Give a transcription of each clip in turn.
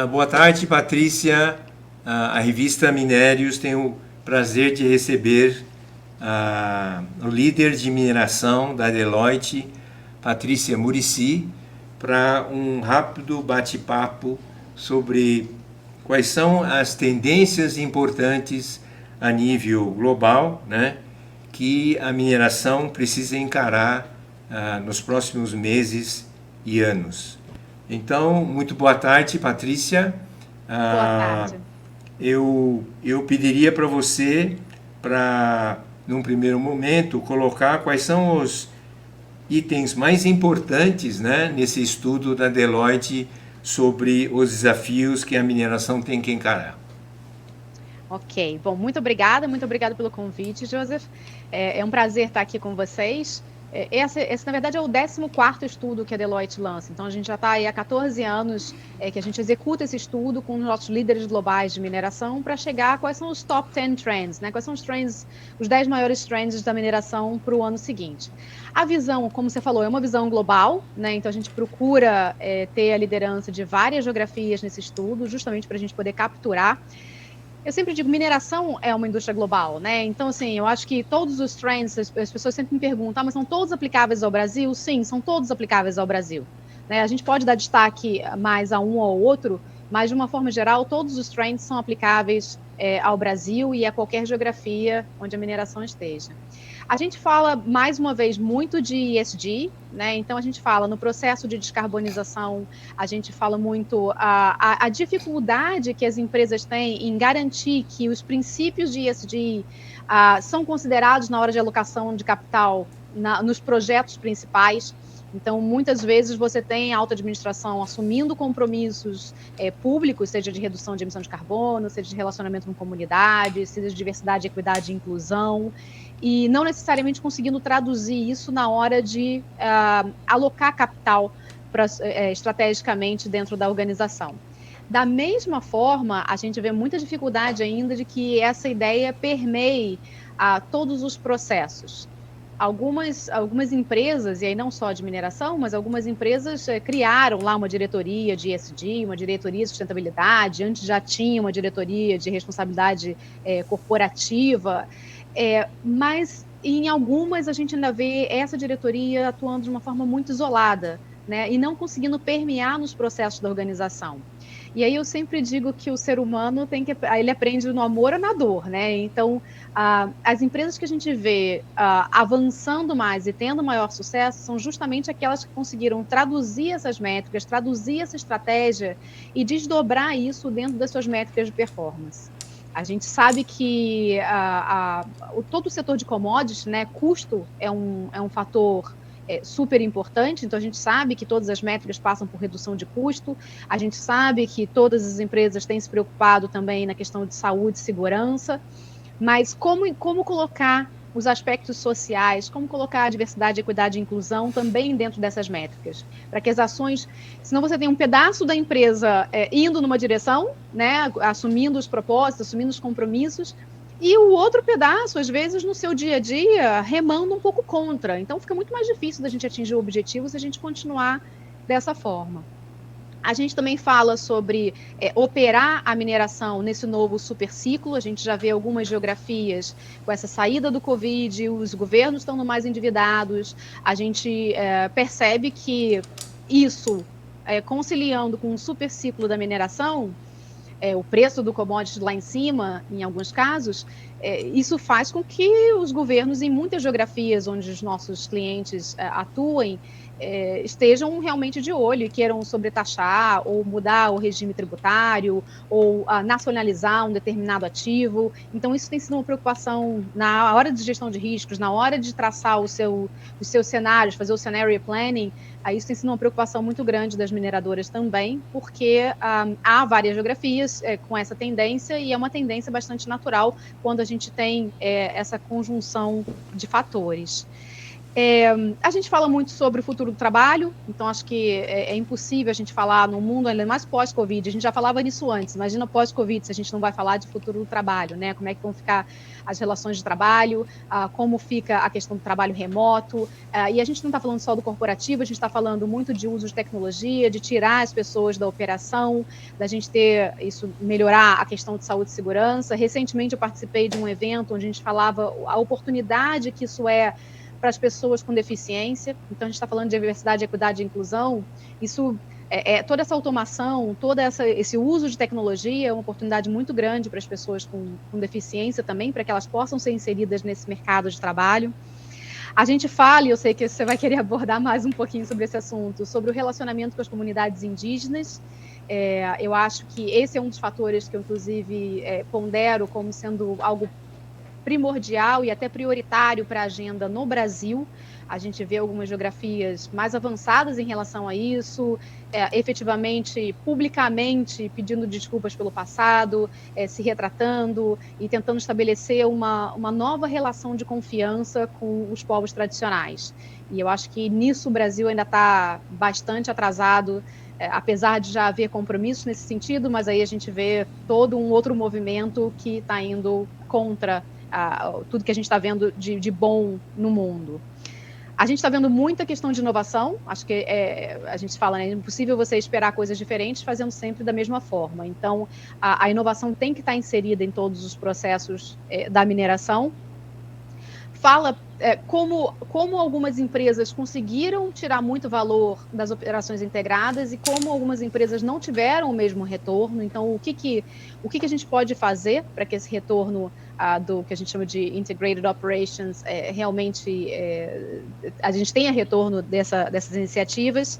Boa tarde, Patrícia. A revista Minérios tem o prazer de receber o líder de mineração da Deloitte, Patrícia Muricy, para um rápido bate-papo sobre quais são as tendências importantes a nível global, né, que a mineração precisa encarar nos próximos meses e anos. Então, muito boa tarde, Patrícia. Boa tarde. Eu pediria para você, num primeiro momento, colocar quais são os itens mais importantes, né, nesse estudo da Deloitte sobre os desafios que a mineração tem que encarar. Ok. Bom, muito obrigada pelo convite, Joseph. É um prazer estar aqui com vocês. Esse, na verdade, é o 14º estudo que a Deloitte lança. Então, a gente já está aí há 14 anos que a gente executa esse estudo com os nossos líderes globais de mineração para chegar a quais são os top 10 trends, né? Quais são os trends, os 10 maiores trends da mineração para o ano seguinte. A visão, como você falou, é uma visão global, né? Então, a gente procura ter a liderança de várias geografias nesse estudo, justamente para a gente poder capturar. Eu sempre digo, mineração é uma indústria global, né? Então, assim, eu acho que todos os trends, as pessoas sempre me perguntam, mas são todos aplicáveis ao Brasil? Sim, são todos aplicáveis ao Brasil. Né? A gente pode dar destaque mais a um ou outro, mas, de uma forma geral, todos os trends são aplicáveis ao Brasil e a qualquer geografia onde a mineração esteja. A gente fala, mais uma vez, muito de ESG, né? Então, a gente fala no processo de descarbonização, a gente fala muito a dificuldade que as empresas têm em garantir que os princípios de ESG são considerados na hora de alocação de capital nos projetos principais. Então, muitas vezes você tem a alta administração assumindo compromissos públicos, seja de redução de emissão de carbono, seja de relacionamento com comunidade, seja de diversidade, equidade e inclusão, e não necessariamente conseguindo traduzir isso na hora de alocar capital estrategicamente dentro da organização. Da mesma forma, a gente vê muita dificuldade ainda de que essa ideia permeie todos os processos. Algumas empresas, e aí não só de mineração, mas algumas empresas criaram lá uma diretoria de ESG, uma diretoria de sustentabilidade, antes já tinha uma diretoria de responsabilidade corporativa, mas em algumas a gente ainda vê essa diretoria atuando de uma forma muito isolada, né, e não conseguindo permear nos processos da organização. E aí eu sempre digo que o ser humano ele aprende no amor ou na dor, né? Então, as empresas que a gente vê avançando mais e tendo maior sucesso são justamente aquelas que conseguiram traduzir essas métricas, traduzir essa estratégia e desdobrar isso dentro das suas métricas de performance. A gente sabe que todo o setor de commodities, né, custo é um fator super importante, então a gente sabe que todas as métricas passam por redução de custo, a gente sabe que todas as empresas têm se preocupado também na questão de saúde e segurança, mas como colocar os aspectos sociais, como colocar a diversidade, equidade e inclusão também dentro dessas métricas, para que as ações, senão você tem um pedaço da empresa indo numa direção, né, assumindo os propósitos, assumindo os compromissos, e o outro pedaço, às vezes, no seu dia a dia, remando um pouco contra. Então, fica muito mais difícil da gente atingir o objetivo se a gente continuar dessa forma. A gente também fala sobre operar a mineração nesse novo superciclo. A gente já vê algumas geografias com essa saída do Covid, os governos estão mais endividados. A gente percebe que isso, conciliando com o superciclo da mineração, o preço do commodity lá em cima, em alguns casos, isso faz com que os governos, em muitas geografias onde os nossos clientes atuem, estejam realmente de olho e queiram sobretaxar ou mudar o regime tributário ou nacionalizar um determinado ativo. Então, isso tem sido uma preocupação na hora de gestão de riscos, na hora de traçar os seus cenários, fazer o scenario planning. Isso tem sido uma preocupação muito grande das mineradoras também, porque há várias geografias com essa tendência e é uma tendência bastante natural quando a gente tem essa conjunção de fatores. A gente fala muito sobre o futuro do trabalho, então acho que é impossível a gente falar no mundo, ainda mais pós-Covid. A gente já falava nisso antes, imagina pós-Covid, se a gente não vai falar de futuro do trabalho, né? Como é que vão ficar as relações de trabalho, como fica a questão do trabalho remoto. E a gente não está falando só do corporativo, a gente está falando muito de uso de tecnologia, de tirar as pessoas da operação, da gente ter isso, melhorar a questão de saúde e segurança. Recentemente eu participei de um evento onde a gente falava a oportunidade que isso é para as pessoas com deficiência. Então, a gente está falando de diversidade, equidade e inclusão. Isso, toda essa automação, esse uso de tecnologia é uma oportunidade muito grande para as pessoas com deficiência também, para que elas possam ser inseridas nesse mercado de trabalho. A gente fala, e eu sei que você vai querer abordar mais um pouquinho sobre esse assunto, sobre o relacionamento com as comunidades indígenas. Eu acho que esse é um dos fatores que eu, inclusive, pondero como sendo algo primordial e até prioritário para a agenda no Brasil. A gente vê algumas geografias mais avançadas em relação a isso, efetivamente, publicamente, pedindo desculpas pelo passado, se retratando e tentando estabelecer uma nova relação de confiança com os povos tradicionais. E eu acho que nisso o Brasil ainda está bastante atrasado, apesar de já haver compromissos nesse sentido, mas aí a gente vê todo um outro movimento que está indo contra tudo que a gente está vendo de bom no mundo. A gente está vendo muita questão de inovação, acho que a gente fala, né, é impossível você esperar coisas diferentes fazendo sempre da mesma forma. Então, a inovação tem que estar inserida em todos os processos da mineração. Fala como algumas empresas conseguiram tirar muito valor das operações integradas e como algumas empresas não tiveram o mesmo retorno. Então, o que a gente pode fazer para que esse retorno do que a gente chama de Integrated Operations realmente a gente tenha retorno dessas iniciativas.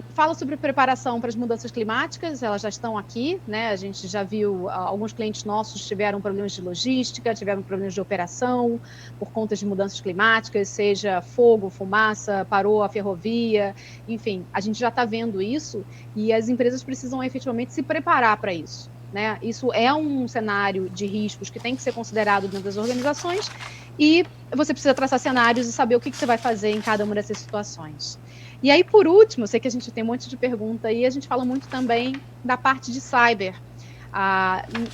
Fala sobre preparação para as mudanças climáticas, elas já estão aqui, né? A gente já viu alguns clientes nossos tiveram problemas de logística, tiveram problemas de operação por conta de mudanças climáticas, seja fogo, fumaça, parou a ferrovia, enfim, a gente já está vendo isso e as empresas precisam efetivamente se preparar para isso, né? Isso é um cenário de riscos que tem que ser considerado dentro das organizações e você precisa traçar cenários e saber o que você vai fazer em cada uma dessas situações. E aí, por último, eu sei que a gente tem um monte de pergunta aí, a gente fala muito também da parte de cyber.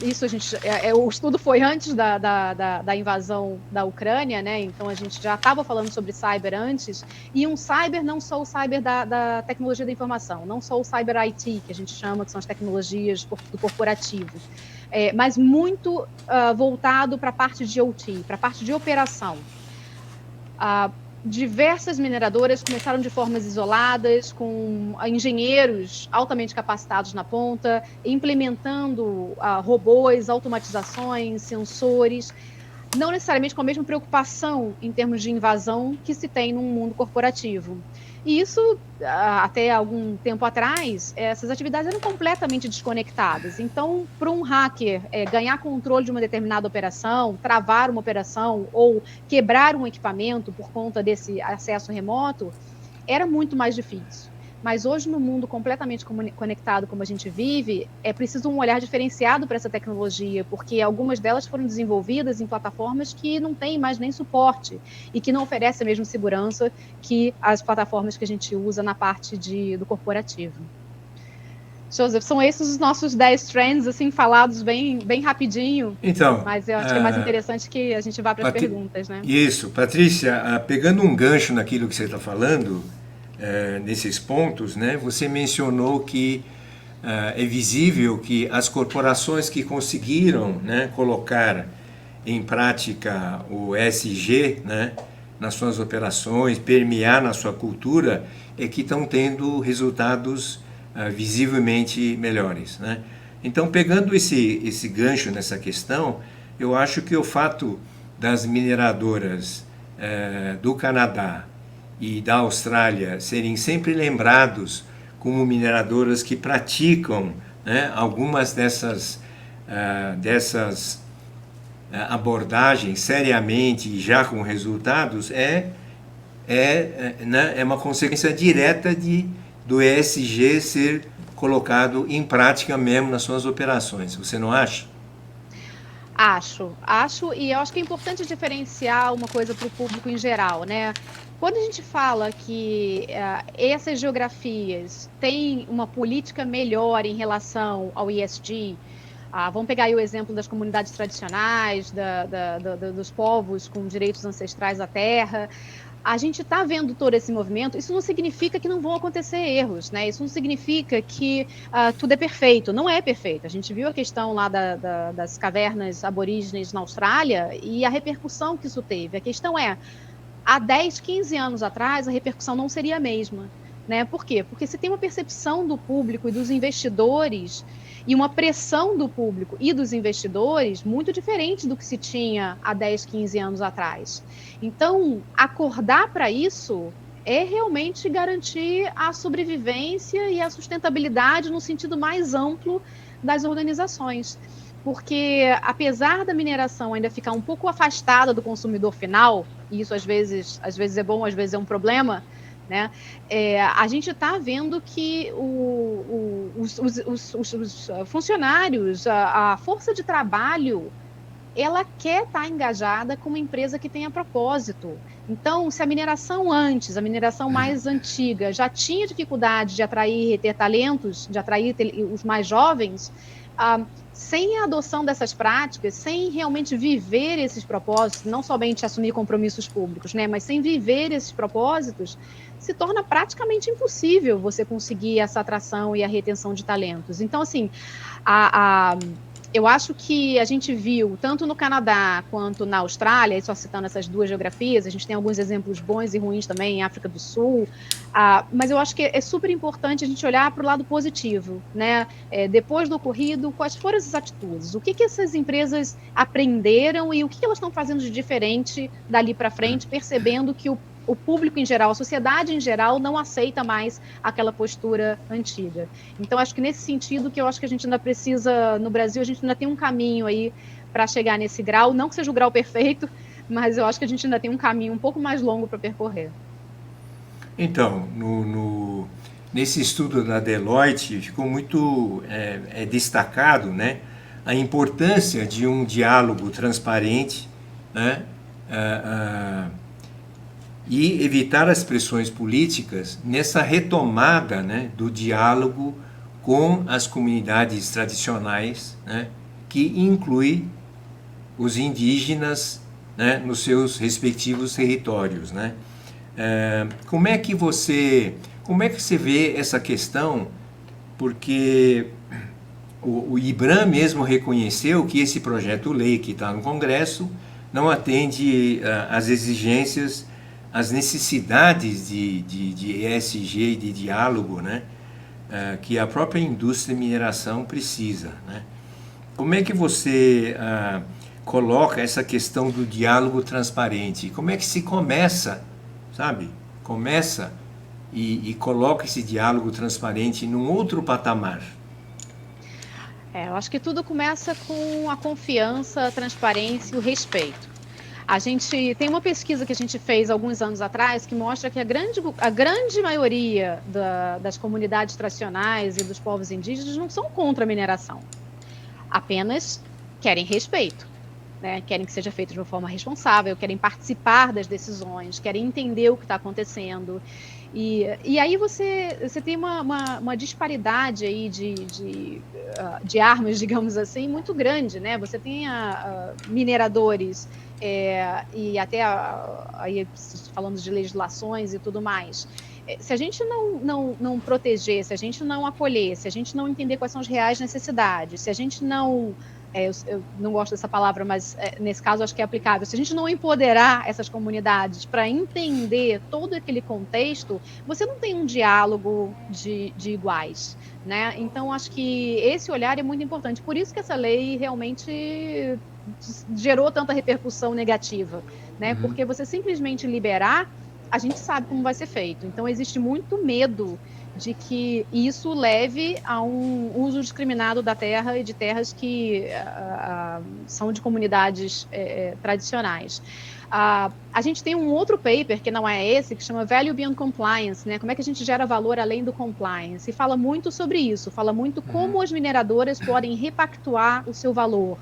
Isso o estudo foi antes da invasão da Ucrânia, né? Então a gente já estava falando sobre cyber antes, e um cyber não só o cyber da tecnologia da informação, não só o cyber IT, que a gente chama, que são as tecnologias do corporativo, mas muito voltado para a parte de OT, para a parte de operação. Diversas mineradoras começaram de formas isoladas, com engenheiros altamente capacitados na ponta, implementando robôs, automatizações, sensores, não necessariamente com a mesma preocupação em termos de invasão que se tem num mundo corporativo. E isso, até algum tempo atrás, essas atividades eram completamente desconectadas. Então, para um hacker ganhar controle de uma determinada operação, travar uma operação ou quebrar um equipamento por conta desse acesso remoto, era muito mais difícil. Mas hoje, no mundo completamente conectado como a gente vive, é preciso um olhar diferenciado para essa tecnologia, porque algumas delas foram desenvolvidas em plataformas que não têm mais nem suporte e que não oferecem a mesma segurança que as plataformas que a gente usa na parte do corporativo. Joseph, são esses os nossos 10 trends, assim, falados bem rapidinho. Então, mas eu acho que é mais interessante que a gente vá para as perguntas, né? Isso. Patrícia, pegando um gancho naquilo que você está falando, nesses pontos, né, você mencionou que é visível que as corporações que conseguiram, né, colocar em prática o ESG, né, nas suas operações, permear na sua cultura, é que estão tendo resultados visivelmente melhores, né? Então, pegando esse gancho nessa questão, eu acho que o fato das mineradoras do Canadá e da Austrália serem sempre lembrados como mineradoras que praticam, né, algumas dessas abordagens seriamente e já com resultados né, é uma consequência direta do ESG ser colocado em prática mesmo nas suas operações. Você não acha? Acho, e eu acho que é importante diferenciar uma coisa para o público em geral, né? Quando a gente fala que essas geografias têm uma política melhor em relação ao ESG, vamos pegar aí o exemplo das comunidades tradicionais, dos povos com direitos ancestrais à terra. A gente está vendo todo esse movimento, isso não significa que não vão acontecer erros, né? Isso não significa que tudo é perfeito, não é perfeito. A gente viu a questão lá das cavernas aborígenes na Austrália e a repercussão que isso teve. A questão é, há 10, 15 anos atrás, a repercussão não seria a mesma. Né? Por quê? Porque se tem uma percepção do público e dos investidores e uma pressão do público e dos investidores muito diferente do que se tinha há 10, 15 anos atrás. Então, acordar para isso é realmente garantir a sobrevivência e a sustentabilidade no sentido mais amplo das organizações. Porque, apesar da mineração ainda ficar um pouco afastada do consumidor final, e isso às vezes é bom, às vezes é um problema, né? A gente está vendo que os funcionários, a força de trabalho, ela quer estar engajada com uma empresa que tenha propósito. Então, se a mineração antes, a mineração mais antiga, já tinha dificuldade de atrair e reter talentos, de atrair os mais jovens, sem a adoção dessas práticas, sem realmente viver esses propósitos, não somente assumir compromissos públicos, né, mas sem viver esses propósitos, se torna praticamente impossível você conseguir essa atração e a retenção de talentos. Então, assim, eu acho que a gente viu, tanto no Canadá quanto na Austrália, só citando essas duas geografias, a gente tem alguns exemplos bons e ruins também em África do Sul, mas eu acho que é super importante a gente olhar para o lado positivo, né? Depois do ocorrido, quais foram essas atitudes? O que essas empresas aprenderam e o que elas estão fazendo de diferente dali para frente, percebendo que o público em geral, a sociedade em geral, não aceita mais aquela postura antiga. Então, acho que nesse sentido que eu acho que a gente ainda precisa, no Brasil, a gente ainda tem um caminho aí para chegar nesse grau, não que seja o grau perfeito, mas eu acho que a gente ainda tem um caminho um pouco mais longo para percorrer. Então, nesse estudo da Deloitte, ficou muito destacado, né, a importância de um diálogo transparente, né, e evitar as pressões políticas nessa retomada, né, do diálogo com as comunidades tradicionais, né, que inclui os indígenas, né, nos seus respectivos territórios, né? Como é que você vê essa questão? Porque o IBRAM mesmo reconheceu que esse projeto-lei que está no Congresso não atende às exigências, às necessidades de ESG e de diálogo, né, que a própria indústria de mineração precisa, né? Como é que você coloca essa questão do diálogo transparente? Como é que se começa, sabe? Começa e coloca esse diálogo transparente num outro patamar. Eu acho que tudo começa com a confiança, a transparência e o respeito. A gente tem uma pesquisa que a gente fez alguns anos atrás que mostra que a grande maioria das comunidades tradicionais e dos povos indígenas não são contra a mineração, apenas querem respeito, né? Querem que seja feito de uma forma responsável, querem participar das decisões, querem entender o que está acontecendo. E aí você tem uma disparidade aí de armas, digamos assim, muito grande, né? Você tem mineradores e até aí falando de legislações e tudo mais. Se a gente não proteger, se a gente não acolher, se a gente não entender quais são as reais necessidades, se a gente não... eu não gosto dessa palavra, mas nesse caso acho que é aplicável. Se a gente não empoderar essas comunidades para entender todo aquele contexto, você não tem um diálogo de iguais, né? Então, acho que esse olhar é muito importante. Por isso que essa lei realmente gerou tanta repercussão negativa, né? Uhum. Porque você simplesmente liberar, a gente sabe como vai ser feito. Então, existe muito medo de que isso leve a um uso discriminado da terra e de terras que são de comunidades tradicionais. A gente tem um outro paper, que não é esse, que chama Value Beyond Compliance, né? Como é que a gente gera valor além do compliance? E fala muito sobre isso, fala muito como as mineradoras podem repactuar o seu valor.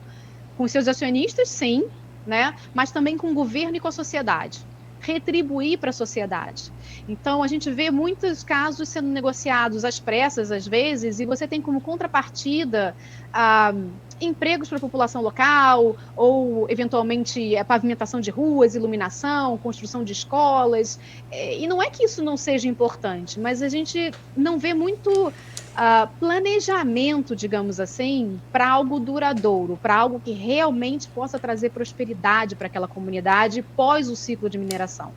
Com seus acionistas, sim, né? Mas também com o governo e com a sociedade. Retribuir para a sociedade. Então, a gente vê muitos casos sendo negociados às pressas, às vezes, e você tem como contrapartida empregos para a população local, ou, eventualmente, a pavimentação de ruas, iluminação, construção de escolas. E não é que isso não seja importante, mas a gente não vê muito planejamento, digamos assim, para algo duradouro, para algo que realmente possa trazer prosperidade para aquela comunidade pós o ciclo de mineração.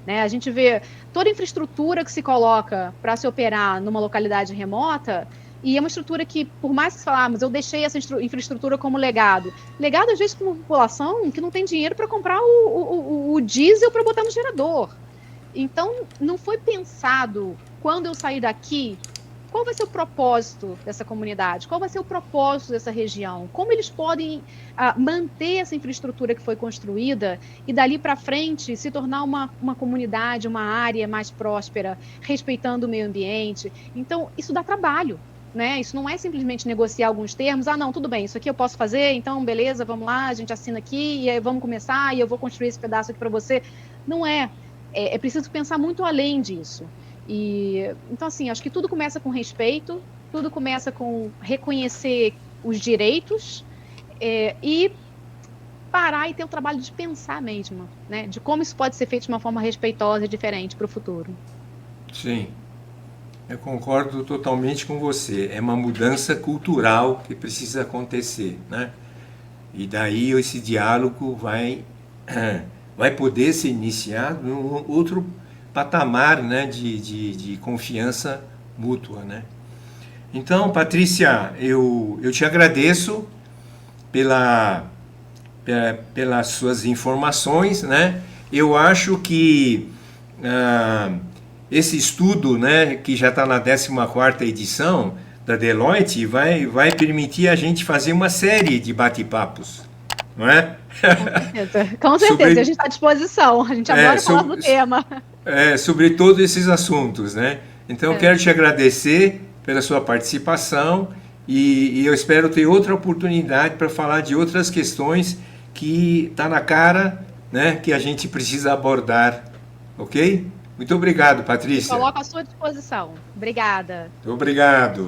Né? A gente vê toda a infraestrutura que se coloca para se operar numa localidade remota, e é uma estrutura que, por mais que se falar, mas eu deixei essa infraestrutura como legado. Legado, às vezes, para uma população que não tem dinheiro para comprar o diesel para botar no gerador. Então, não foi pensado, quando eu sair daqui, qual vai ser o propósito dessa comunidade? Qual vai ser o propósito dessa região? Como eles podem manter essa infraestrutura que foi construída e dali para frente se tornar uma comunidade, uma área mais próspera, respeitando o meio ambiente? Então, isso dá trabalho. Né? Isso não é simplesmente negociar alguns termos, não, tudo bem, isso aqui eu posso fazer, então beleza, vamos lá, a gente assina aqui, e aí vamos começar, e eu vou construir esse pedaço aqui para você. Não é. É preciso pensar muito além disso. Então, assim, acho que tudo começa com respeito, tudo começa com reconhecer os direitos e parar e ter o trabalho de pensar mesmo, né? De como isso pode ser feito de uma forma respeitosa e diferente para o futuro. Sim, eu concordo totalmente com você. É uma mudança cultural que precisa acontecer, né? E daí esse diálogo vai poder ser iniciado num outro patamar, né, de confiança mútua, né? Então, Patrícia, eu te agradeço pelas suas informações, né? Eu acho que esse estudo, né, que já está na 14ª edição da Deloitte, vai permitir a gente fazer uma série de bate-papos, não é? Com certeza, a gente está à disposição, a gente adora falar do tema. Sobre todos esses assuntos, né? Então, eu quero te agradecer pela sua participação e eu espero ter outra oportunidade para falar de outras questões que está na cara, né, que a gente precisa abordar, ok? Muito obrigado, Patrícia. Coloco à sua disposição. Obrigada. Obrigado.